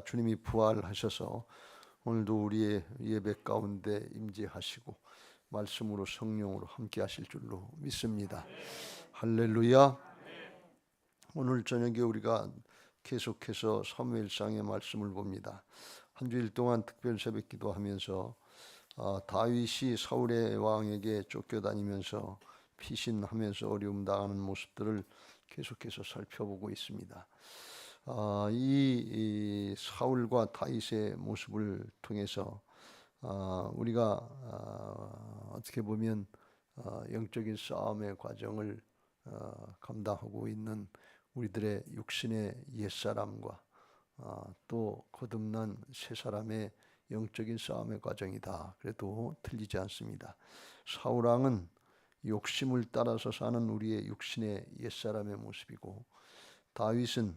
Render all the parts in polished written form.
주님이 부활하셔서 오늘도 우리의 예배 가운데 임재하시고 말씀으로 성령으로 함께 하실 줄로 믿습니다. 할렐루야. 오늘 저녁에 우리가 계속해서 사무엘상의 말씀을 봅니다. 한 주일 동안 특별 새벽 기도하면서 다윗이 사울의 왕에게 쫓겨다니면서 피신하면서 어려움 당하는 모습들을 계속해서 살펴보고 있습니다. 이 사울과 다윗의 모습을 통해서 우리가 어떻게 보면 영적인 싸움의 과정을 감당하고 있는 우리들의 육신의 옛사람과 또 거듭난 새사람의 영적인 싸움의 과정이다. 그래도 틀리지 않습니다. 사울왕은 욕심을 따라서 사는 우리의 육신의 옛사람의 모습이고, 다윗은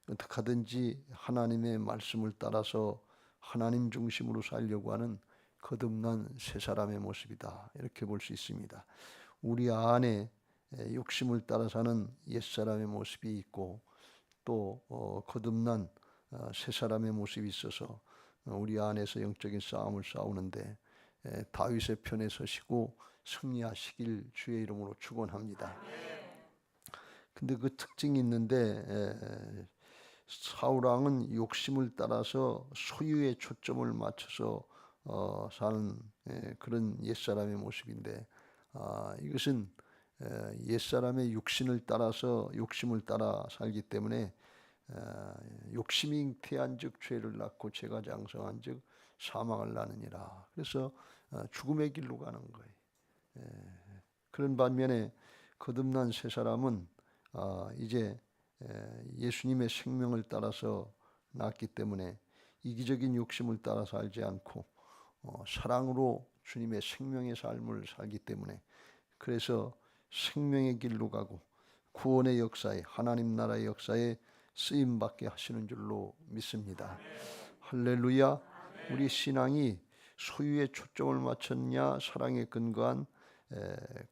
어떻게 하든지 하나님의 말씀을 따라서 하나님 중심으로 살려고 하는 거듭난 새 사람의 모습이다. 이렇게 볼 수 있습니다. 우리 안에 욕심을 따라 사는 옛사람의 모습이 있고, 또 거듭난 새 사람의 모습이 있어서 우리 안에서 영적인 싸움을 싸우는데 다윗의 편에 서시고 승리하시길 주의 이름으로 축원합니다. 근데 그 특징이 있는데, 사울왕은 욕심을 따라서 소유에 초점을 맞춰서 사는 그런 옛사람의 모습인데, 이것은 옛사람의 육신을 따라서 욕심을 따라 살기 때문에 욕심이 잉태한즉 죄를 낳고 죄가 장성한즉 사망을 낳느니라. 그래서 죽음의 길로 가는 거예요. 그런 반면에 거듭난 새 사람은 이제 예수님의 생명을 따라서 낳았기 때문에 이기적인 욕심을 따라 살지 않고 사랑으로 주님의 생명의 삶을 살기 때문에, 그래서 생명의 길로 가고 구원의 역사에, 하나님 나라의 역사에 쓰임받게 하시는 줄로 믿습니다. 할렐루야. 우리 신앙이 소유에 초점을 맞췄냐, 사랑에 근거한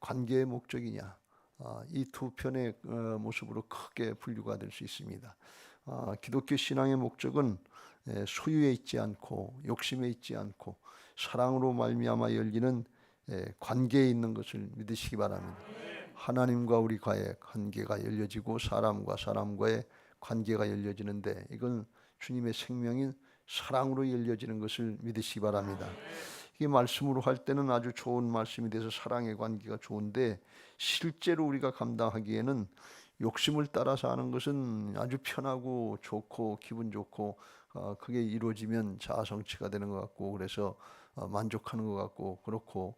관계의 목적이냐, 이 두 편의 모습으로 크게 분류가 될 수 있습니다. 기독교 신앙의 목적은 소유에 있지 않고 욕심에 있지 않고 사랑으로 말미암아 열리는 관계에 있는 것을 믿으시기 바랍니다. 하나님과 우리과의 관계가 열려지고 사람과 사람과의 관계가 열려지는데, 이건 주님의 생명인 사랑으로 열려지는 것을 믿으시기 바랍니다. 이게 말씀으로 할 때는 아주 좋은 말씀이 돼서 사랑의 관계가 좋은데, 실제로 우리가 감당하기에는 욕심을 따라서 하는 것은 아주 편하고 좋고 기분 좋고 그게 이루어지면 자아성취가 되는 것 같고, 그래서 만족하는 것 같고 그렇고,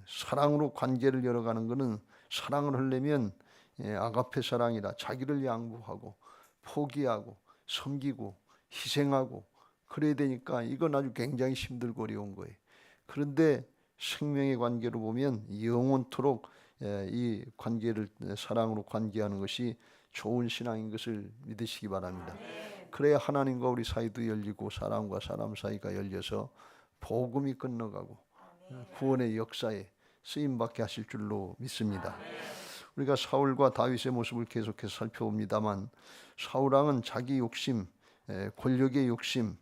사랑으로 관계를 열어가는 것은, 사랑을 하려면 아가페 사랑이라 자기를 양보하고 포기하고 섬기고 희생하고 그래야 되니까 이건 아주 굉장히 힘들고 어려운 거예요. 그런데 생명의 관계로 보면 영원토록 이 관계를 사랑으로 관계하는 것이 좋은 신앙인 것을 믿으시기 바랍니다. 그래야 하나님과 우리 사이도 열리고 사람과 사람 사이가 열려서 복음이 건너가고 구원의 역사에 쓰임받게 하실 줄로 믿습니다. 우리가 사울과 다윗의 모습을 계속해서 살펴봅니다만, 사울왕은 자기 욕심, 권력의 욕심,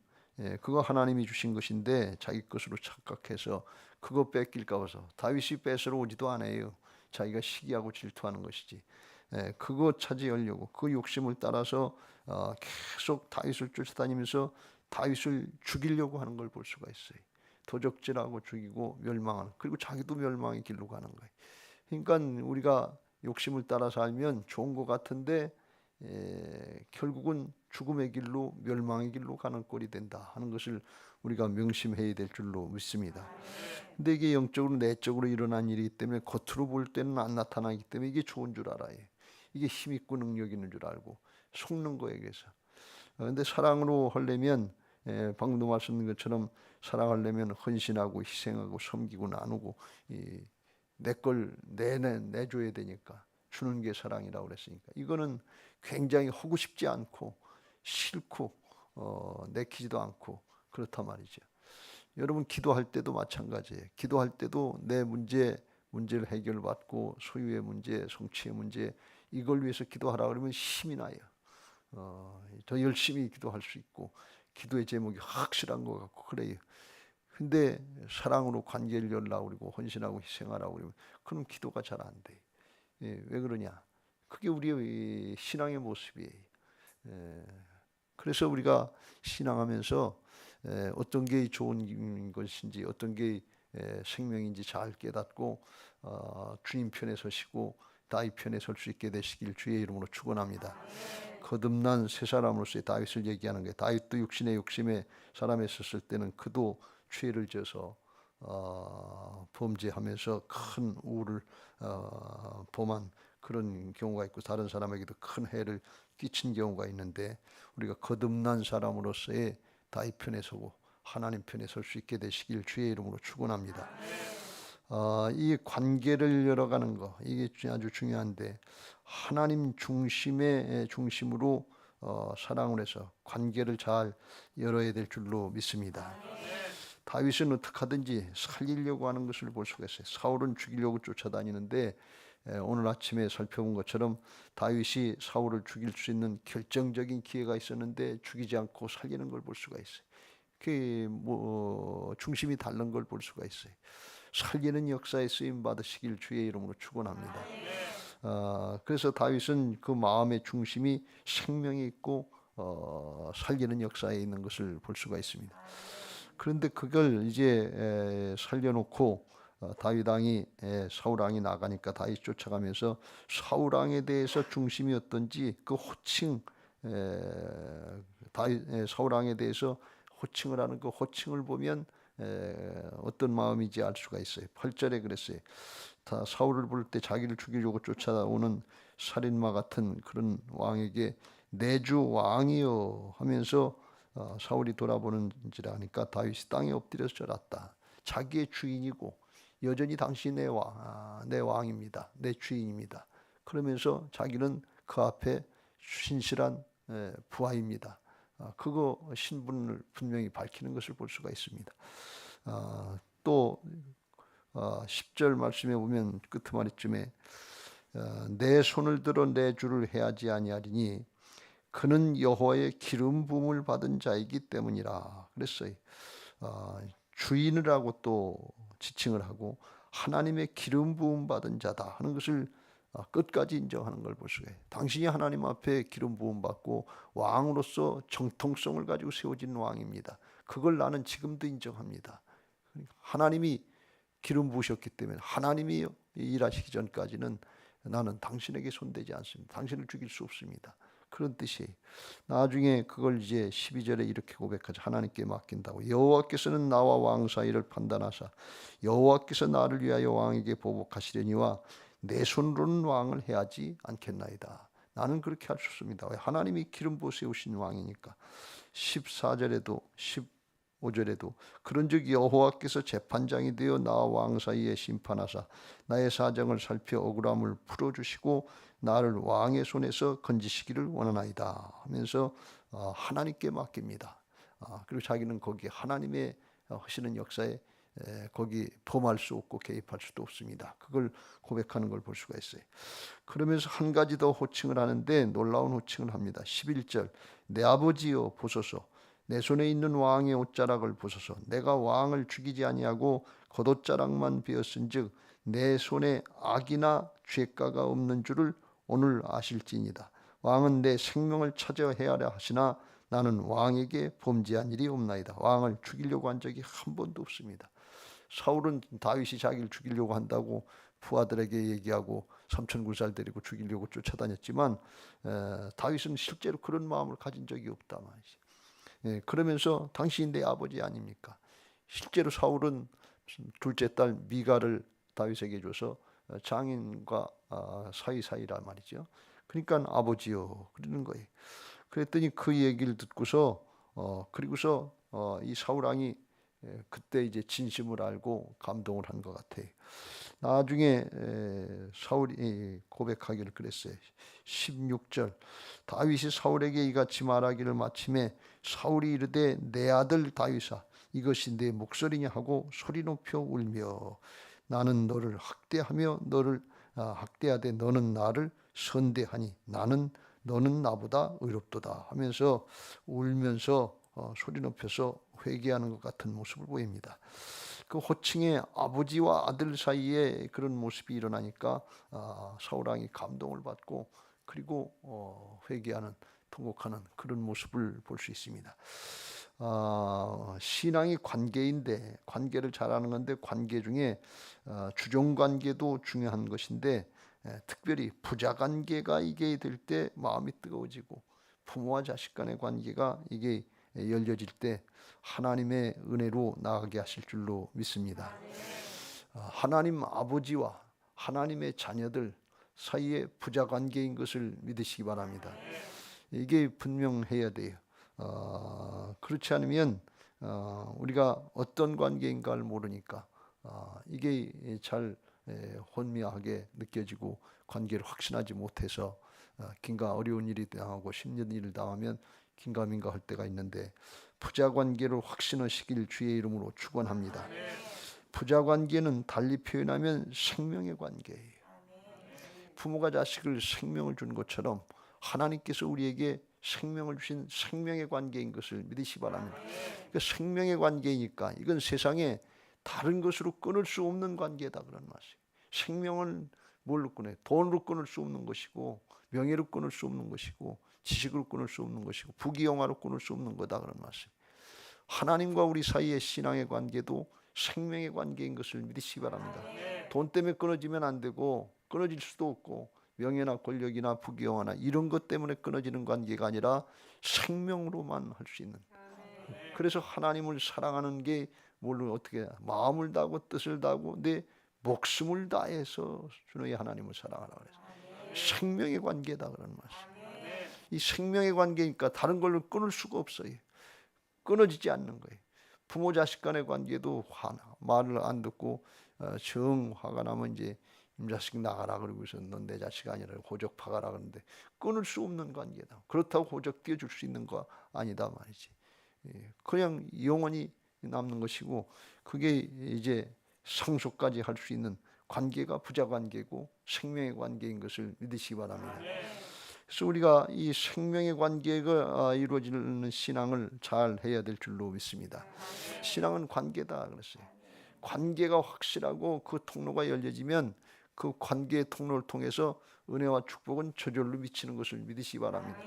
그거 하나님이 주신 것인데 자기 것으로 착각해서 그거 뺏길까 봐서, 다윗이 뺏으러 오지도 않아요. 자기가 시기하고 질투하는 것이지. 그거 차지하려고 그 욕심을 따라서 계속 다윗을 쫓아다니면서 다윗을 죽이려고 하는 걸 볼 수가 있어요. 도적질하고 죽이고 멸망하는, 그리고 자기도 멸망의 길로 가는 거예요. 그러니까 우리가 욕심을 따라 살면 좋은 것 같은데 결국은 죽음의 길로, 멸망의 길로 가는 꼴이 된다 하는 것을 우리가 명심해야 될 줄로 믿습니다. 근데 이게 영적으로 내적으로 일어난 일이기 때문에 겉으로 볼 때는 안 나타나기 때문에 이게 좋은 줄 알아요. 이게 힘 있고 능력 있는 줄 알고 속는 거예요. 그래서 근데 사랑으로 하려면 방금도 말씀드린 것처럼 사랑하려면 헌신하고 희생하고 섬기고 나누고 내 걸 내줘야 되니까, 주는 게 사랑이라고 그랬으니까 이거는 굉장히 하고 싶지 않고 싫고 내키지도 않고 그렇단 말이죠. 여러분 기도할 때도 마찬가지예요. 기도할 때도 내 문제를 해결받고 소유의 문제, 성취의 문제, 이걸 위해서 기도하라 그러면 힘이 나요. 더 열심히 기도할 수 있고 기도의 제목이 확실한 것 같고 그래요. 근데 사랑으로 관계를 열라고 그러고 헌신하고 희생하라고 그러면 그럼 기도가 잘 안 돼. 예, 왜 그러냐? 그게 우리의 신앙의 모습이에요. 예, 그래서 우리가 신앙하면서 어떤 게 좋은 것인지 어떤 게 생명인지 잘 깨닫고 주님 편에 서시고 다윗 편에 설 수 있게 되시길 주의 이름으로 축원합니다. 거듭난 새 사람으로서의 다윗을 얘기하는 게 다윗도 육신의 욕심에 사람에 있었을 때는 그도 죄를 져서 범죄하면서 큰 우를 범한 그런 경우가 있고 다른 사람에게도 큰 해를 끼친 경우가 있는데 우리가 거듭난 사람으로서의 다윗 편에 서고 하나님 편에 설 수 있게 되시길 주의 이름으로 축원합니다. 이 관계를 열어가는 거 이게 아주 중요한데 하나님 중심의 중심으로 사랑을 해서 관계를 잘 열어야 될 줄로 믿습니다. 다윗은 어떻게 하든지 살리려고 하는 것을 볼 수가 있어요. 사울은 죽이려고 쫓아다니는데 오늘 아침에 살펴본 것처럼 다윗이 사울을 죽일 수 있는 결정적인 기회가 있었는데 죽이지 않고 살리는 걸 볼 수가 있어요. 그 중심이 다른 걸 볼 수가 있어요. 살리는 역사에 쓰임 받으시길 주의 이름으로 축원합니다. 그래서 다윗은 그 마음의 중심이 생명이 있고 살리는 역사에 있는 것을 볼 수가 있습니다. 그런데 그걸 이제 살려놓고 다윗 왕이 사울 왕이 나가니까 다윗 쫓아가면서 사울 왕에 대해서 중심이 어떤지 그 호칭 사울 왕에 대해서 호칭을 하는 그 호칭을 보면 어떤 마음인지 알 수가 있어요. 8절에 그랬어요. 다 사울을 부를 때 자기를 죽이려고 쫓아오는 살인마 같은 그런 왕에게 내주 왕이여 하면서 사울이 돌아보는지라 하니까 다윗이 땅에 엎드려서 절았다. 자기의 주인이고 여전히 당신이 내 왕입니다. 내 주인입니다. 그러면서 자기는 그 앞에 신실한 부하입니다. 그거 신분을 분명히 밝히는 것을 볼 수가 있습니다. 또 10절 말씀에 보면 끝말잇쯤에 내 손을 들어 내 주를 해하지 아니하리니 그는 여호와의 기름 부음을 받은 자이기 때문이라 그랬어요. 주인이라고 또 지칭을 하고 하나님의 기름 부음 받은 자다 하는 것을 끝까지 인정하는 걸 볼 수가 있어요. 당신이 하나님 앞에 기름 부음 받고 왕으로서 정통성을 가지고 세워진 왕입니다. 그걸 나는 지금도 인정합니다. 하나님이 기름 부으셨기 때문에 하나님이 일하시기 전까지는 나는 당신에게 손대지 않습니다. 당신을 죽일 수 없습니다. 그런 뜻이 나중에 그걸 이제 12절에 이렇게 고백하죠. 하나님께 맡긴다고. 여호와께서는 나와 왕 사이를 판단하사 여호와께서 나를 위하여 왕에게 보복하시려니와 내 손으로는 왕을 해하지 않겠나이다. 나는 그렇게 할 수 없습니다. 하나님이 기름 부어 세우신 왕이니까. 14절에도 15절에도 그런즉 여호와께서 재판장이 되어 나와 왕 사이에 심판하사 나의 사정을 살펴 억울함을 풀어주시고 나를 왕의 손에서 건지시기를 원하나이다 하면서 하나님께 맡깁니다. 그리고 자기는 거기 하나님의 하시는 역사에 거기 범할 수 없고 개입할 수도 없습니다. 그걸 고백하는 걸 볼 수가 있어요. 그러면서 한 가지 더 호칭을 하는데 놀라운 호칭을 합니다. 11절 내 아버지여 보소서 내 손에 있는 왕의 옷자락을 보소서 내가 왕을 죽이지 아니하고 겉옷자락만 베었은즉 내 손에 악이나 죄가가 없는 줄을 오늘 아실지니이다. 왕은 내 생명을 찾아 헤아려 하시나 나는 왕에게 범죄한 일이 없나이다. 왕을 죽이려고 한 적이 한 번도 없습니다. 사울은 다윗이 자기를 죽이려고 한다고 부하들에게 얘기하고 삼천굴살 데리고 죽이려고 쫓아다녔지만 다윗은 실제로 그런 마음을 가진 적이 없다 말이지. 그러면서 당신이 내 아버지 아닙니까? 실제로 사울은 둘째 딸 미가를 다윗에게 줘서 장인과 사이사이란 말이죠. 그러니까 아버지요 그러는 거예요. 그랬더니 그 얘기를 듣고서 그리고서 이 사울 왕이 그때 이제 진심을 알고 감동을 한 것 같아요. 나중에 사울이 고백하기를 그랬어요. 16절 다윗이 사울에게 이같이 말하기를 마침에 사울이 이르되 내 아들 다윗아 이것이 내 목소리냐 하고 소리 높여 울며 나는 너를 학대하며 너를 학대하되 너는 나를 선대하니 나는 너는 나보다 의롭도다 하면서 울면서 소리 높여서 회개하는 것 같은 모습을 보입니다. 그 호칭의 아버지와 아들 사이에 그런 모습이 일어나니까 사울 왕이 감동을 받고 그리고 회개하는 통곡하는 그런 모습을 볼 수 있습니다. 신앙이 관계인데 관계를 잘하는 건데 관계 중에 주종 관계도 중요한 것인데 특별히 부자 관계가 이게 될 때 마음이 뜨거워지고 부모와 자식 간의 관계가 이게 열려질 때 하나님의 은혜로 나아가게 하실 줄로 믿습니다. 하나님 아버지와 하나님의 자녀들 사이에 부자 관계인 것을 믿으시기 바랍니다. 이게 분명해야 돼요. 그렇지 않으면 우리가 어떤 관계인가를 모르니까 이게 잘 혼미하게 느껴지고 관계를 확신하지 못해서 긴가 어려운 일이 당하고 힘든 일을 당하면 긴가민가 할 때가 있는데 부자 관계를 확신하시길 주의 이름으로 축원합니다. 부자 관계는 달리 표현하면 생명의 관계예요. 부모가 자식을 생명을 준 것처럼 하나님께서 우리에게 생명을 주신 생명의 관계인 것을 믿으시기 바랍니다. 그 생명의 관계이니까 이건 세상에 다른 것으로 끊을 수 없는 관계다 그런 말이에요. 생명을 뭘로 끊어요? 돈으로 끊을 수 없는 것이고 명예로 끊을 수 없는 것이고 지식으로 끊을 수 없는 것이고 부귀영화로 끊을 수 없는 거다 그런 말이에요. 하나님과 우리 사이의 신앙의 관계도 생명의 관계인 것을 믿으시기 바랍니다. 돈 때문에 끊어지면 안 되고 끊어질 수도 없고 명예나 권력이나 부귀영화나 이런 것 때문에 끊어지는 관계가 아니라 생명으로만 할 수 있는. 그래서 하나님을 사랑하는 게 뭘로 어떻게 마음을 다하고 뜻을 다하고 내 목숨을 다해서 주의 하나님을 사랑하라 그래서 생명의 관계다 그런 말씀. 이 생명의 관계니까 다른 걸로 끊을 수가 없어요. 끊어지지 않는 거예요. 부모 자식 간의 관계도 말을 안 듣고 정 화가 나면 이제 임자식 나가라 그러고서 넌 내 자식 아니라 호적 파가라 그러는데 끊을 수 없는 관계다. 그렇다고 호적 띄워줄 수 있는 거 아니다 말이지. 그냥 영원히 남는 것이고 그게 이제 상속까지 할 수 있는 관계가 부자 관계고 생명의 관계인 것을 믿으시기 바랍니다. 그래서 우리가 이 생명의 관계가 이루어지는 신앙을 잘 해야 될 줄로 믿습니다. 신앙은 관계다 그랬어요. 관계가 확실하고 그 통로가 열려지면 그 관계의 통로를 통해서 은혜와 축복은 저절로 미치는 것을 믿으시기 바랍니다.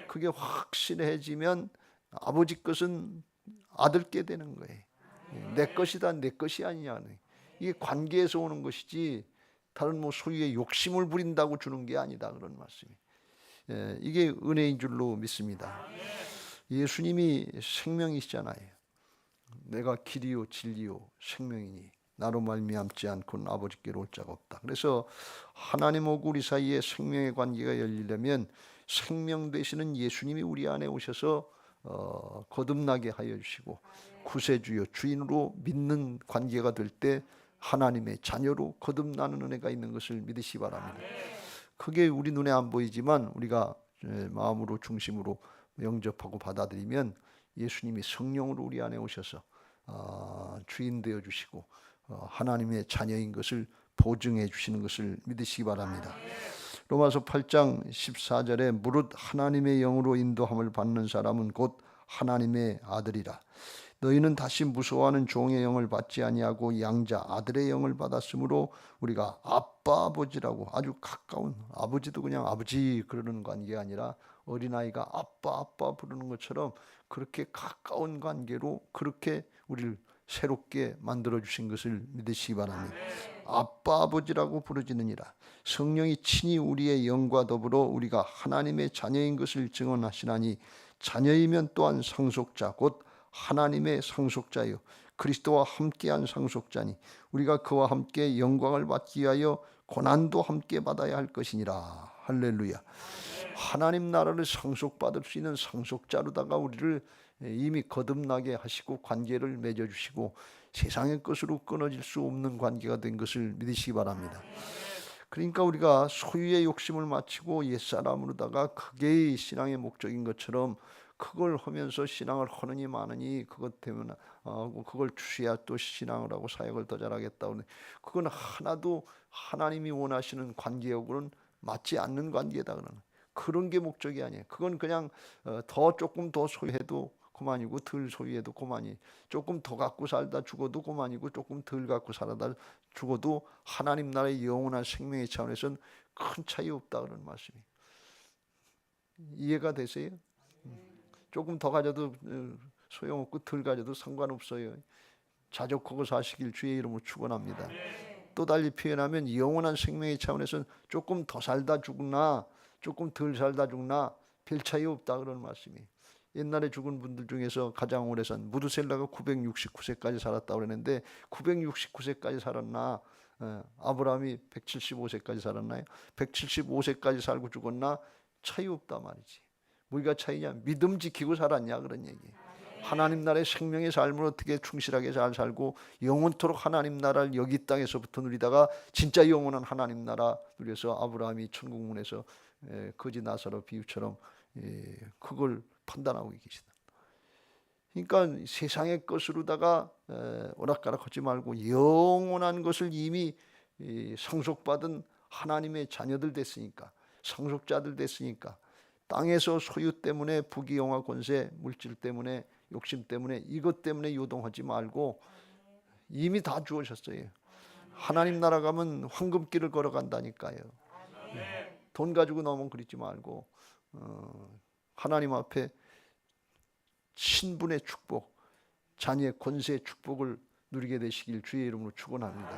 그게 확실해지면 아버지 것은 아들께 되는 거예요. 내 것이다 내 것이 아니냐는 이게 관계에서 오는 것이지 다른 뭐 소유의 욕심을 부린다고 주는 게 아니다 그런 말씀이. 이게 은혜인 줄로 믿습니다. 예수님이 생명이시잖아요. 내가 길이요 진리요 생명이니 나로 말미암지 않고는 아버지께로 올 자가 없다. 그래서 하나님하고 우리 사이에 생명의 관계가 열리려면 생명 되시는 예수님이 우리 안에 오셔서 거듭나게 하여 주시고 구세주여 주인으로 믿는 관계가 될 때 하나님의 자녀로 거듭나는 은혜가 있는 것을 믿으시기 바랍니다. 그게 우리 눈에 안 보이지만 우리가 마음으로 중심으로 영접하고 받아들이면 예수님이 성령으로 우리 안에 오셔서 주인 되어 주시고 하나님의 자녀인 것을 보증해 주시는 것을 믿으시기 바랍니다. 로마서 8장 14절에 무릇 하나님의 영으로 인도함을 받는 사람은 곧 하나님의 아들이라. 너희는 다시 무서워하는 종의 영을 받지 아니하고 양자 아들의 영을 받았으므로 우리가 아빠 아버지라고 아주 가까운 아버지도 그냥 아버지 그러는 관계가 아니라 어린아이가 아빠 아빠 부르는 것처럼 그렇게 가까운 관계로 그렇게 우리를 새롭게 만들어주신 것을 믿으시기 바랍니다. 아빠 아버지라고 부르짖느니라. 성령이 친히 우리의 영과 더불어 우리가 하나님의 자녀인 것을 증언하시나니 자녀이면 또한 상속자 곧 하나님의 상속자요 그리스도와 함께한 상속자니 우리가 그와 함께 영광을 받기 위하여 고난도 함께 받아야 할 것이니라. 할렐루야. 하나님 나라를 상속받을 수 있는 상속자로다가 우리를 이미 거듭나게 하시고 관계를 맺어주시고 세상의 것으로 끊어질 수 없는 관계가 된 것을 믿으시기 바랍니다. 그러니까 우리가 소유의 욕심을 마치고 옛사람으로다가 그게 신앙의 목적인 것처럼 그걸 하면서 신앙을 하느니 마느니 그것 때문에 그걸 주셔야 또 신앙을 하고 사역을 더 잘하겠다. 그건 하나도 하나님이 원하시는 관계하고는 맞지 않는 관계다. 그러는 그런 게 목적이 아니에요. 그건 그냥 더 조금 더 소유해도 그만이고 덜 소유해도 그만이. 조금 더 갖고 살다 죽어도 그만이고 조금 덜 갖고 살다 죽어도 하나님 나라의 영원한 생명의 차원에서는 큰 차이 없다 그런 말씀이에요. 이해가 되세요? 조금 더 가져도 소용없고 덜 가져도 상관없어요. 자족하고 사시길 주의 이름으로 축원합니다. 또 달리 표현하면 영원한 생명의 차원에서는 조금 더 살다 죽나 조금 덜 살다 죽나 별 차이 없다 그런 말씀이에요. 옛날에 죽은 분들 중에서 가장 오래 산 무드셀라가 969세까지 살았다고 그랬는데 969세까지 살았나 아브라함이 175세까지 살았나요? 175세까지 살고 죽었나? 차이 없다 말이지. 뭐가 차이냐? 믿음 지키고 살았냐 그런 얘기예요. 하나님 나라의 생명의 삶을 어떻게 충실하게 잘 살고 영원토록 하나님 나라를 여기 땅에서부터 누리다가 진짜 영원한 하나님 나라 누려서 아브라함이 천국문에서 거지 나사로 비유처럼 그걸 판단하고 계시다. 그러니까 세상의 것으로다가 오락가락하지 말고 영원한 것을 이미 상속받은 하나님의 자녀들 됐으니까 상속자들 됐으니까 땅에서 소유 때문에 부귀영화 권세 물질 때문에 욕심 때문에 이것 때문에 요동하지 말고 이미 다 주어졌어요. 하나님 나라 가면 황금길을 걸어간다니까요. 돈 가지고 너무 그러지 말고 하나님 앞에 신분의 축복, 자녀의 권세의 축복을 누리게 되시길 주의 이름으로 축원합니다.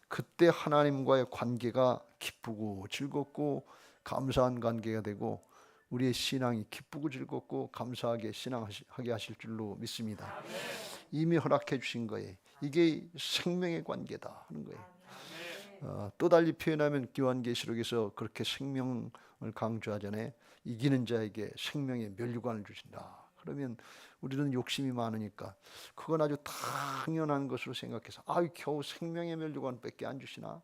그때 하나님과의 관계가 기쁘고 즐겁고 감사한 관계가 되고 우리의 신앙이 기쁘고 즐겁고 감사하게 신앙하게 하실 줄로 믿습니다. 이미 허락해 주신 거예요. 이게 생명의 관계다 하는 거예요. 또 달리 표현하면 요한계시록에서 그렇게 생명을 강조하잖아요. 이기는 자에게 생명의 면류관을 주신다. 그러면 우리는 욕심이 많으니까 그건 아주 당연한 것으로 생각해서 겨우 생명의 면류관밖에 안 주시나?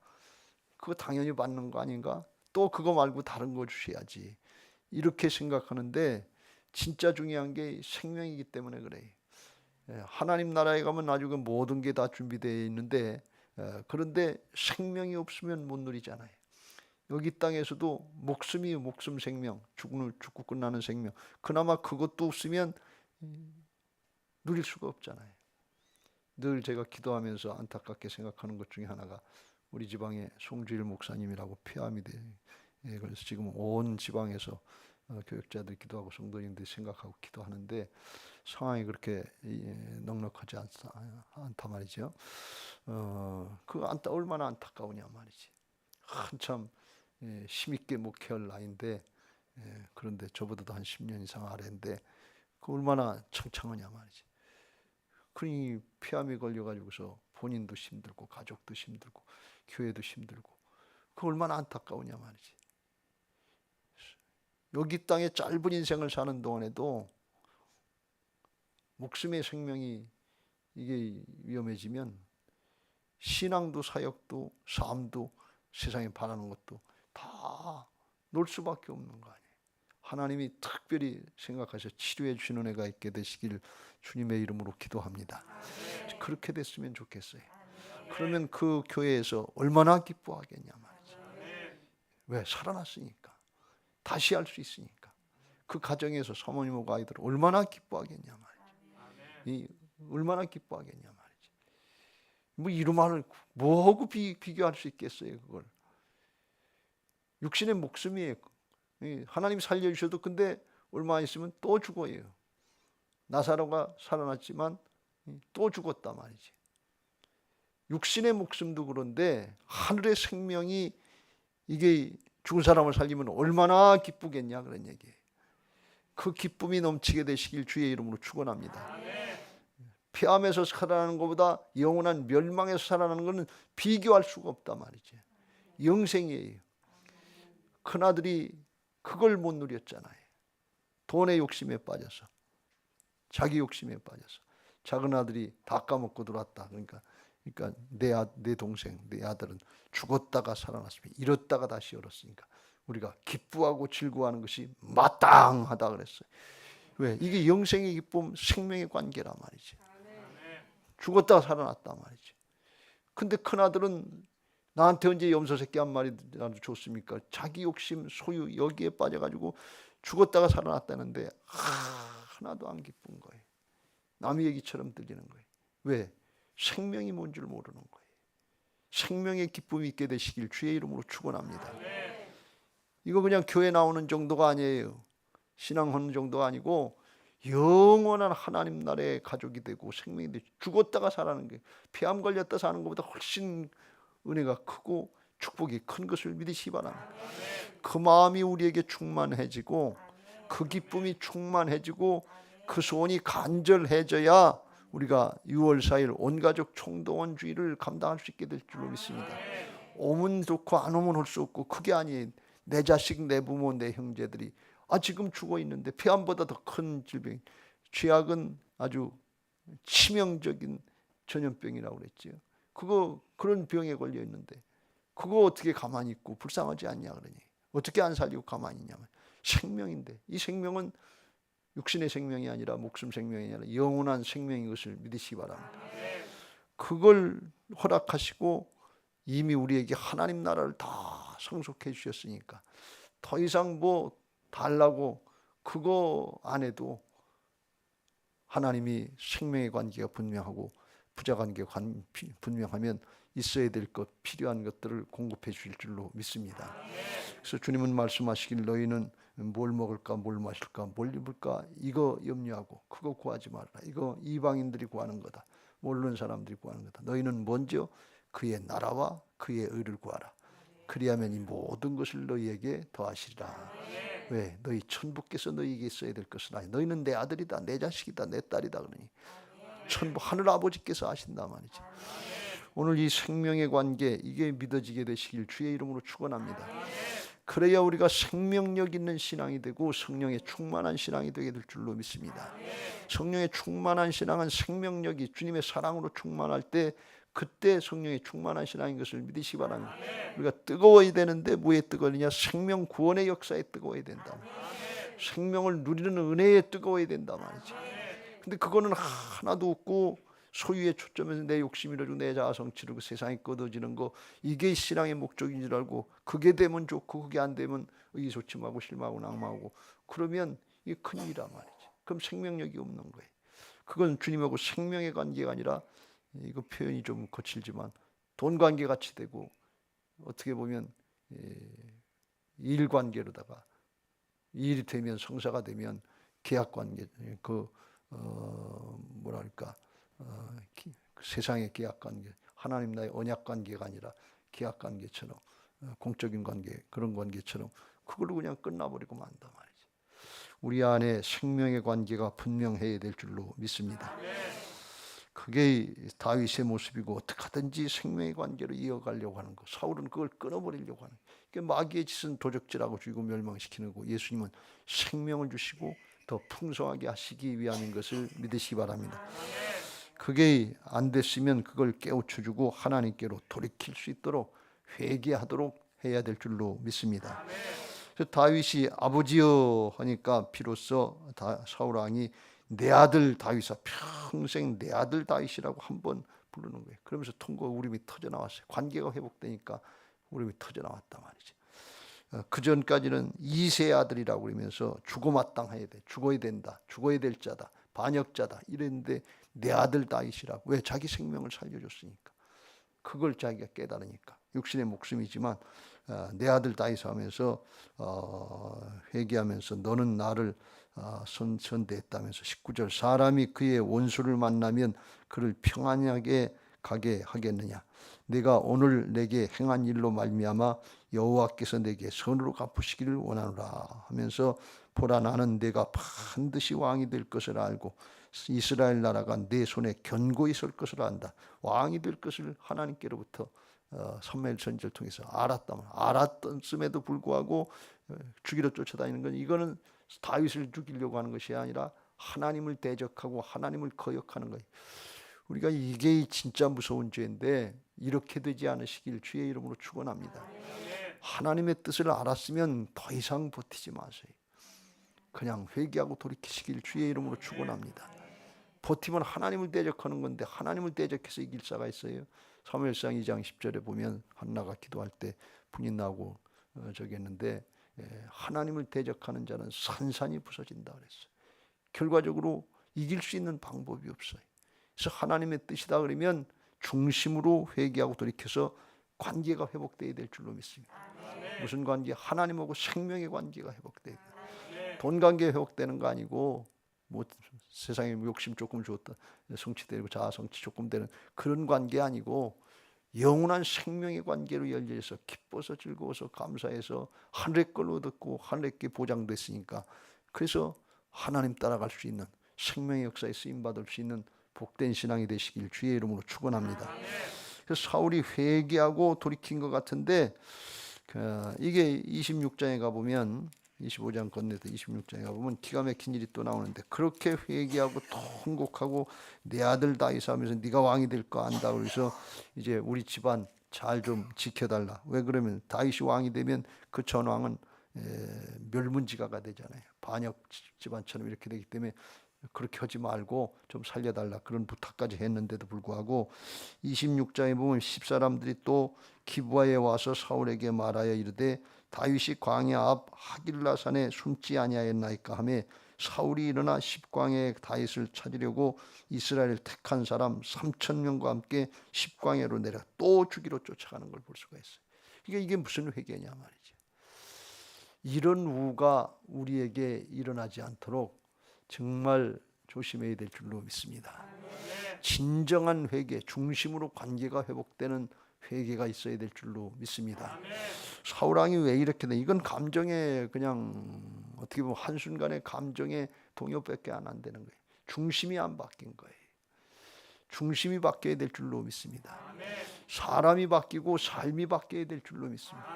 그거 당연히 받는 거 아닌가? 또 그거 말고 다른 거 주셔야지. 이렇게 생각하는데 진짜 중요한 게 생명이기 때문에 그래요. 하나님 나라에 가면 아주 그 모든 게 다 준비되어 있는데 그런데 생명이 없으면 못 누리잖아요. 여기 땅에서도 목숨이 목숨 생명, 죽고 끝나는 생명. 그나마 그것도 없으면 누릴 수가 없잖아요. 늘 제가 기도하면서 안타깝게 생각하는 것 중에 하나가 우리 지방에 송주일 목사님이라고 폐암이 돼요. 그래서 지금 온 지방에서 교육자들이 기도하고 성도님들이 생각하고 기도하는데 상황이 그렇게 넉넉하지 않다 말이죠. 얼마나 안타까우냐 말이지. 한참 힘있게 목회할 나이인데 그런데 저보다도 한 10년 이상 아래인데 그 얼마나 청창하냐 말이지. 그러니 폐암이 걸려가지고서 본인도 힘들고 가족도 힘들고 교회도 힘들고 그 얼마나 안타까우냐 말이지. 여기 땅에 짧은 인생을 사는 동안에도 목숨의 생명이 이게 위험해지면 신앙도 사역도 삶도 세상에 바라는 것도 다 놓을 수밖에 없는 거 아니에요. 하나님이 특별히 생각하셔 치료해 주시는 은혜가 있게 되시길 주님의 이름으로 기도합니다. 그렇게 됐으면 좋겠어요. 그러면 그 교회에서 얼마나 기뻐하겠냐 말이죠. 왜? 살아났으니까. 다시 할 수 있으니까. 그 가정에서 사모님하고 아이들 얼마나 기뻐하겠냐 말이죠. 얼마나 기뻐하겠냐 말이죠. 뭐 이런 말을 뭐하고 비교할 수 있겠어요, 그걸. 육신의 목숨이에요. 하나님 살려주셔도 근데 얼마 있으면 또 죽어요. 나사로가 살아났지만 또 죽었단 말이지. 육신의 목숨도 그런데 하늘의 생명이 이게 죽은 사람을 살리면 얼마나 기쁘겠냐 그런 얘기예요. 그 기쁨이 넘치게 되시길 주의 이름으로 축원합니다. 폐암에서 살아나는 것보다 영원한 멸망에서 살아나는 것은 비교할 수가 없단 말이죠. 영생이에요. 큰아들이 그걸 못 누렸잖아요. 돈의 욕심에 빠져서 자기 욕심에 빠져서 작은 아들이 다 까먹고 들어왔다. 그러니까 내 동생, 내 아들은 죽었다가 살아났으면 잃었다가 다시 얻었으니까 우리가 기뻐하고 즐거워하는 것이 마땅하다 그랬어요. 왜? 이게 영생의 기쁨, 생명의 관계란 말이지. 죽었다가 살아났단 말이지. 근데 큰아들은 나한테 언제 염소 새끼 한 마리라도 줬습니까? 자기 욕심, 소유 여기에 빠져가지고 죽었다가 살아났다는데 하나도 안 기쁜 거예요. 남의 얘기처럼 들리는 거예요. 왜? 생명이 뭔 줄 모르는 거예요. 생명의 기쁨이 있게 되시길 주의 이름으로 축원합니다. 이거 그냥 교회 나오는 정도가 아니에요. 신앙하는 정도가 아니고 영원한 하나님 나라의 가족이 되고 생명이 되고 죽었다가 살아나는 게 폐암 걸렸다 사는 것보다 훨씬 은혜가 크고 축복이 큰 것을 믿으시기 바랍니다. 그 마음이 우리에게 충만해지고 그 기쁨이 충만해지고 그 소원이 간절해져야 우리가 6월 4일 온가족 총동원주의를 감당할 수 있게 될 줄로 믿습니다. 오면 좋고 안 오면 할 수 없고 그게 아니에요. 내 자식, 내 부모, 내 형제들이 지금 죽어 있는데 폐암보다 더 큰 질병, 죄악은 아주 치명적인 전염병이라고 그랬지요. 그런 병에 걸려 있는데 그거 어떻게 가만히 있고 불쌍하지 않냐 그러니 어떻게 안 살리고 가만히 있냐면 생명인데 이 생명은 육신의 생명이 아니라 목숨 생명이 아니라 영원한 생명인 것을 믿으시기 바랍니다. 그걸 허락하시고 이미 우리에게 하나님 나라를 다 성속해 주셨으니까 더 이상 뭐 달라고 그거 안 해도 하나님이 생명의 관계가 분명하고 부자 관계가 분명하면 있어야 될 것, 필요한 것들을 공급해 주실 줄로 믿습니다. 그래서 주님은 말씀하시길 너희는 뭘 먹을까, 뭘 마실까, 뭘 입을까 이거 염려하고 그거 구하지 말라. 이거 이방인들이 구하는 거다. 모르는 사람들이 구하는 거다. 너희는 먼저 그의 나라와 그의 의를 구하라. 그리하면 이 모든 것을 너희에게 더하시리라. 왜? 너희 천부께서 너희에게 있어야 될 것은 아니. 너희는 내 아들이다, 내 자식이다, 내 딸이다 그러니 천부 하늘 아버지께서 아신다 말이지. 오늘 이 생명의 관계 이게 믿어지게 되시길 주의 이름으로 축원합니다. 그래야 우리가 생명력 있는 신앙이 되고 성령의 충만한 신앙이 되게 될 줄로 믿습니다. 성령의 충만한 신앙은 생명력이 주님의 사랑으로 충만할 때 그때 성령의 충만한 신앙인 것을 믿으시기 바랍니다. 우리가 뜨거워야 되는데 뭐에 뜨거우냐? 생명 구원의 역사에 뜨거워야 된다. 생명을 누리는 은혜에 뜨거워야 된다 말이지. 근데 그거는 하나도 없고 소유에 초점해서 내 욕심 이루고 내 자아성 치르고 세상에 꺼져지는 거 이게 신앙의 목적인 줄 알고 그게 되면 좋고 그게 안 되면 의기소침하고 실망하고 낙망하고 그러면 이게 큰일이란 말이지. 그럼 생명력이 없는 거예요. 그건 주님하고 생명의 관계가 아니라 이거 표현이 좀 거칠지만 돈 관계 같이 되고 어떻게 보면 일 관계로다가 일이 되면 성사가 되면 계약 관계 뭐랄까 세상의 계약 관계 하나님 나의 언약 관계가 아니라 계약 관계처럼 공적인 관계 그런 관계처럼 그걸로 그냥 끝나버리고 만다 말이지. 우리 안에 생명의 관계가 분명해야 될 줄로 믿습니다. 그게 다윗의 모습이고 어떻게 하든지 생명의 관계로 이어가려고 하는 거. 사울은 그걸 끊어버리려고 하는 거. 이게 마귀의 짓은 도적질하고 죽이고 멸망시키는 거. 예수님은 생명을 주시고 더 풍성하게 하시기 위함인 것을 믿으시기 바랍니다. 그게 안 됐으면 그걸 깨우쳐주고 하나님께로 돌이킬 수 있도록 회개하도록 해야 될 줄로 믿습니다. 그래서 다윗이 아버지여 하니까 비로소 사울 왕이 내 아들 다윗아 평생 내 아들 다윗이라고 한번 부르는 거예요. 그러면서 통곡 울음이 터져 나왔어요. 관계가 회복되니까 울음이 터져 나왔단 말이죠. 그 전까지는 2세 아들이라고 그러면서 죽어마땅해야 돼. 죽어야 된다. 죽어야 될 자다. 반역자다. 이랬는데 내 아들 다윗이라고. 왜? 자기 생명을 살려줬으니까. 그걸 자기가 깨달으니까. 육신의 목숨이지만 내 아들 다윗 하면서 회개하면서 너는 나를 선대했다면서 19절 사람이 그의 원수를 만나면 그를 평안하게 가게 하겠느냐. 내가 오늘 내게 행한 일로 말미암아 여호와께서 내게 선으로 갚으시기를 원하노라 하면서 보라 나는 내가 반드시 왕이 될 것을 알고 이스라엘 나라가 내 손에 견고히 설 것을 안다. 왕이 될 것을 하나님께로부터 사무엘 선지자를 통해서 알았음에도 불구하고 죽이러 쫓아다니는 건 이거는 다윗을 죽이려고 하는 것이 아니라 하나님을 대적하고 하나님을 거역하는 거예요. 우리가 이게 진짜 무서운 죄인데 이렇게 되지 않으시길 주의 이름으로 축원합니다. 하나님의 뜻을 알았으면 더 이상 버티지 마세요. 그냥 회개하고 돌이키시길 주의 이름으로 축원합니다. 버티면 하나님을 대적하는 건데 하나님을 대적해서 이길 자가 있어요? 사무엘상 2장 10절에 보면 한나가 기도할 때 분이 나고 저기 했는데 하나님을 대적하는 자는 산산이 부서진다 그랬어요. 결과적으로 이길 수 있는 방법이 없어요. 그래서 하나님의 뜻이다 그러면 중심으로 회개하고 돌이켜서 관계가 회복되어야 될 줄로 믿습니다. 무슨 관계? 하나님하고 생명의 관계가 회복돼야 돼요. 돈 관계 회복되는 거 아니고 뭐 세상에 욕심 조금 좋다 성취되고 자아 성취 조금 되는 그런 관계 아니고 영원한 생명의 관계로 열려서 기뻐서 즐거워서 감사해서 하늘의 걸 얻었고 하늘의 게 보장됐으니까 그래서 하나님 따라갈 수 있는 생명의 역사에 쓰임받을 수 있는 복된 신앙이 되시길 주의 이름으로 축원합니다. 그래서 사울이 회개하고 돌이킨 것 같은데 이게 26장에 가보면 25장 건너서 26장에 가보면 기가 막힌 일이 또 나오는데 그렇게 회개하고 통곡하고 내 아들 다윗 하면서 네가 왕이 될 거 안다 그래서 이제 우리 집안 잘 좀 지켜달라. 왜 그러면 다윗이 왕이 되면 그 전왕은 멸문지가가 되잖아요. 반역 집안처럼 이렇게 되기 때문에 그렇게 하지 말고 좀 살려달라 그런 부탁까지 했는데도 불구하고 26장에 보면 10사람들이 또 기브아에 와서 사울에게 말하여 이르되 다윗이 광야 앞 하길라산에 숨지 아니하였나이까 하며 사울이 일어나 십광야에 다윗을 찾으려고 이스라엘을 택한 사람 3,000명과 함께 십광야로 내려 또 죽이러 쫓아가는 걸 볼 수가 있어요. 이게 무슨 회개냐 말이죠. 이런 우가 우리에게 일어나지 않도록 정말 조심해야 될 줄로 믿습니다. 진정한 회개, 중심으로 관계가 회복되는 회개가 있어야 될 줄로 믿습니다. 사울왕이 왜 이렇게 돼? 이건 감정의 그냥 어떻게 보면 한순간의 감정의 동요밖에 안 되는 거예요. 중심이 안 바뀐 거예요. 중심이 바뀌어야 될 줄로 믿습니다. 사람이 바뀌고 삶이 바뀌어야 될 줄로 믿습니다.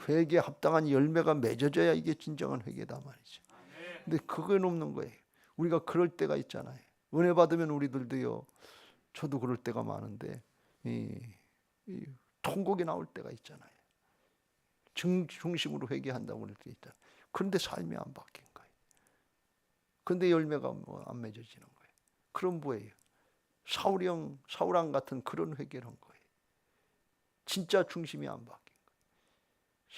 회개에 합당한 열매가 맺어져야 이게 진정한 회개다 말이죠. 근데 그건 없는 거예요. 우리가 그럴 때가 있잖아요. 은혜 받으면 우리들도요. 저도 그럴 때가 많은데 이 통곡이 나올 때가 있잖아요. 중심으로 회개한다고 그럴 때 있잖아요. 그런데 삶이 안 바뀐 거예요. 그런데 열매가 안 맺어지는 거예요. 그럼 뭐예요? 사울왕 같은 그런 회개를 한 거예요. 진짜 중심이 안 바뀐 거예요.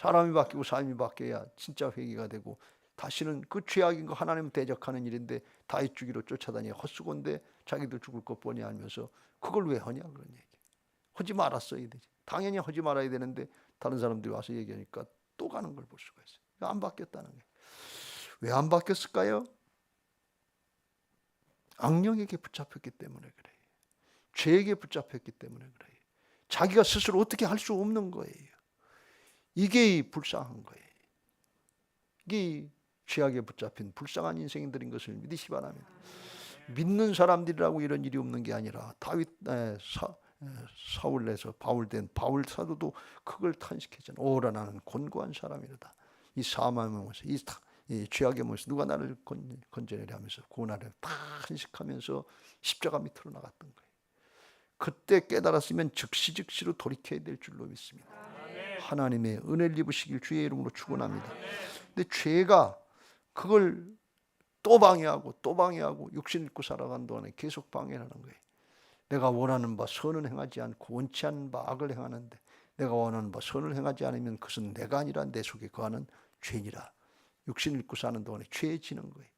사람이 바뀌고 삶이 바뀌어야 진짜 회개가 되고 다시는 그 죄악인 거 하나님 대적하는 일인데 다윗 죽이러 쫓아다니 헛수고인데 자기들 죽을 것 뻔히 알면서 그걸 왜 하냐 그런 얘기. 하지 말았어야 되지. 당연히 하지 말아야 되는데 다른 사람들이 와서 얘기하니까 또 가는 걸 볼 수가 있어요. 안 바뀌었다는 거예요. 왜 안 바뀌었을까요? 악령에게 붙잡혔기 때문에 그래요. 죄에게 붙잡혔기 때문에 그래요. 자기가 스스로 어떻게 할 수 없는 거예요. 이게 불쌍한 거예요. 이게 죄악에 붙잡힌 불쌍한 인생들인 것을 믿으시 바랍니다. 믿는 사람들이라고 이런 일이 없는 게 아니라 사울에서 바울된 바울 사도도 그걸 탄식했잖아요. 오라 나는 곤고한 사람이로다. 이 사망의 몸에서 이 죄악의 몸에서 누가 나를 건져내려 하면서 고난을 탄식하면서 십자가 밑으로 나갔던 거예요. 그때 깨달았으면 즉시로 돌이켜야 될 줄로 믿습니다. 하나님의 은혜를 입으시길 주의 이름으로 축원합니다. 근데 죄가 그걸 또 방해하고 육신 입고 살아간 동안에 계속 방해하는 거예요. 내가 원하는 바 선은 행하지 않고 원치 않는 바 악을 행하는데 내가 원하는 바 선을 행하지 않으면 그것은 내가 아니라 내 속에 거하는 죄니라. 육신 입고 사는 동안에 죄에 지는 거예요.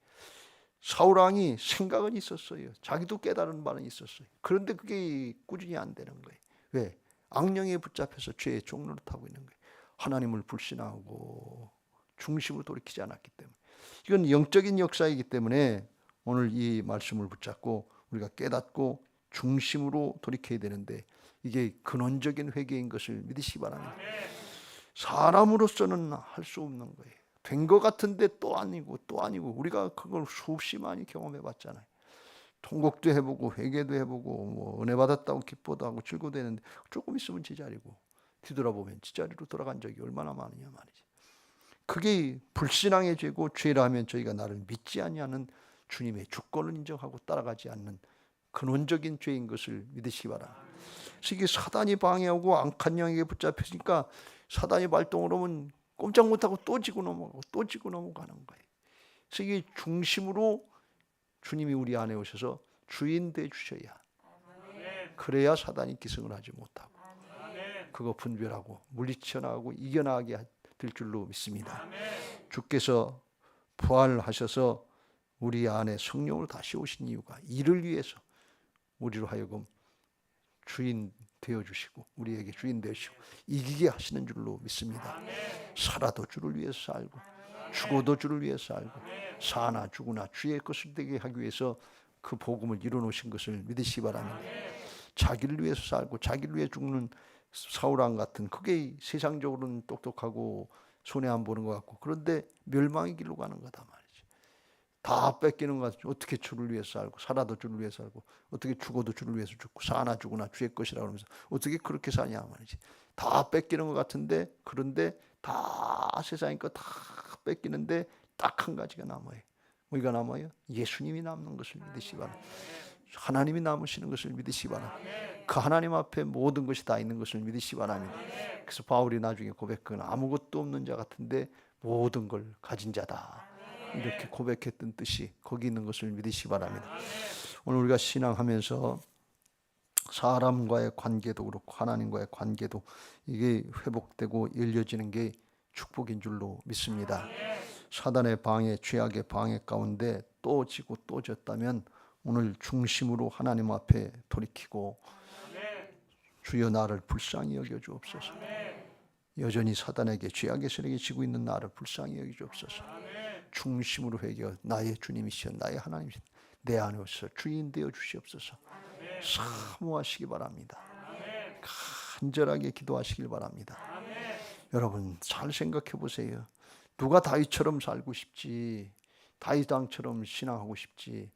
사울왕이 생각은 있었어요. 자기도 깨달은 바는 있었어요. 그런데 그게 꾸준히 안 되는 거예요. 왜? 악령에 붙잡혀서 죄의 종로를 타고 있는 거예요. 하나님을 불신하고 중심으로 돌이키지 않았기 때문에. 이건 영적인 역사이기 때문에 오늘 이 말씀을 붙잡고 우리가 깨닫고 중심으로 돌이켜야 되는데 이게 근원적인 회개인 것을 믿으시기 바랍니다. 사람으로서는 할 수 없는 거예요. 된 것 같은데 또 아니고 우리가 그걸 수없이 많이 경험해 봤잖아요. 통곡도 해보고 회개도 해보고 뭐 은혜 받았다고 기뻐도 하고 즐거워도 되는데 조금 있으면 제자리고 뒤돌아보면 제자리로 돌아간 적이 얼마나 많으냐 말이지. 그게 불신앙의 죄고 죄라면 저희가 나를 믿지 아니하는 주님의 주권을 인정하고 따라가지 않는 근원적인 죄인 것을 믿으시기 바랍니다. 그래서 이게 사단이 방해하고 악한 영에게 붙잡혔으니까 사단이 발동을 하면 꼼짝 못하고 또 지고 넘어가는 거예요. 그래서 이게 중심으로 주님이 우리 안에 오셔서 주인 돼 주셔야, 그래야 사단이 기승을 하지 못하고 그거 분별하고 물리쳐 나가고 이겨나가게 될 줄로 믿습니다. 주께서 부활하셔서 우리 안에 성령을 다시 오신 이유가 이를 위해서 우리로 하여금 주인 되어주시고 우리에게 주인 되시고 이기게 하시는 줄로 믿습니다. 살아도 주를 위해서 살고 죽어도 주를 위해서 살고 사나 죽으나 주의 것을 되게 하기 위해서 그 복음을 이뤄놓으신 것을 믿으시기 바랍니다. 자기를 위해서 살고 자기를 위해 죽는 사울왕 같은, 그게 세상적으로는 똑똑하고 손해 안 보는 것 같고, 그런데 멸망의 길로 가는 거다 말이지. 다 뺏기는 것 같지. 어떻게 주를 위해서 살고 살아도 주를 위해서 살고 어떻게 죽어도 주를 위해서 죽고 사나 죽으나 주의 것이라고 하면서 어떻게 그렇게 사냐 말이지. 다 뺏기는 것 같은데, 그런데 다 세상의 것 다 뺏기는데 딱 한 가지가 남아요. 뭐가 남아요? 예수님이 남는 것을 믿으시기 바랍니다. 하나님이 남으시는 것을 믿으시기 바랍니다. 그 하나님 앞에 모든 것이 다 있는 것을 믿으시기 바랍니다. 그래서 바울이 나중에 고백한 아무것도 없는 자 같은데 모든 걸 가진 자다, 이렇게 고백했던 뜻이 거기 있는 것을 믿으시기 바랍니다. 오늘 우리가 신앙하면서 사람과의 관계도 그렇고 하나님과의 관계도 이게 회복되고 열려지는 게 축복인 줄로 믿습니다. 사단의 방해, 죄악의 방해 가운데 또 지고 또 졌다면 오늘 중심으로 하나님 앞에 돌이키고 주여 나를 불쌍히 여겨 주옵소서. 여전히 사단에게 죄악의 세력에 지고 있는 나를 불쌍히 여겨 주옵소서. 중심으로 회개하여 나의 주님이시여 나의 하나님이시여 내 안에 오셔서 주인 되어 주시옵소서. 사모하시기 바랍니다. 간절하게 기도하시길 바랍니다. 여러분 잘 생각해 보세요. 누가 다윗처럼 살고 싶지, 다윗 왕처럼 신앙하고 싶지,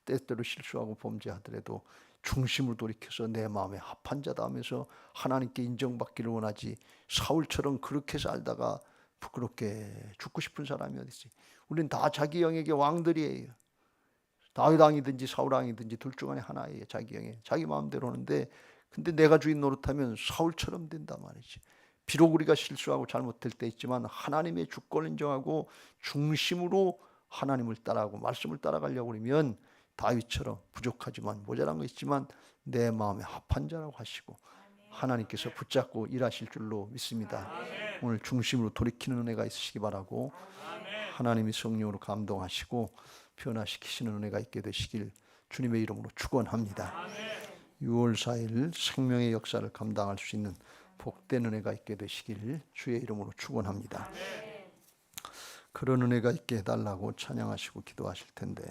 때때로 실수하고 범죄하더라도 중심을 돌이켜서 내 마음에 합한 자다 하면서 하나님께 인정받기를 원하지, 사울처럼 그렇게 살다가 부끄럽게 죽고 싶은 사람이 어디 있어요? 우리는 다 자기 영역의 왕들이에요. 다윗 왕이든지 사울 왕이든지 둘 중 안에 하나예요. 자기 영역, 자기 마음대로 하는데, 근데 내가 주인 노릇하면 사울처럼 된단 말이지. 비록 우리가 실수하고 잘못될 때 있지만 하나님의 주권을 인정하고 중심으로 하나님을 따라하고 말씀을 따라가려고 그러면 다윗처럼 부족하지만 모자란 거 있지만 내 마음에 합한 자라고 하시고 하나님께서 붙잡고 일하실 줄로 믿습니다. 오늘 중심으로 돌이키는 은혜가 있으시기 바라고, 하나님이 성령으로 감동하시고 변화시키시는 은혜가 있게 되시길 주님의 이름으로 축원합니다. 6월 4일 생명의 역사를 감당할 수 있는 복된 은혜가 있게 되시길 주의 이름으로 축원합니다. 그런 은혜가 있게 해달라고 찬양하시고 기도하실 텐데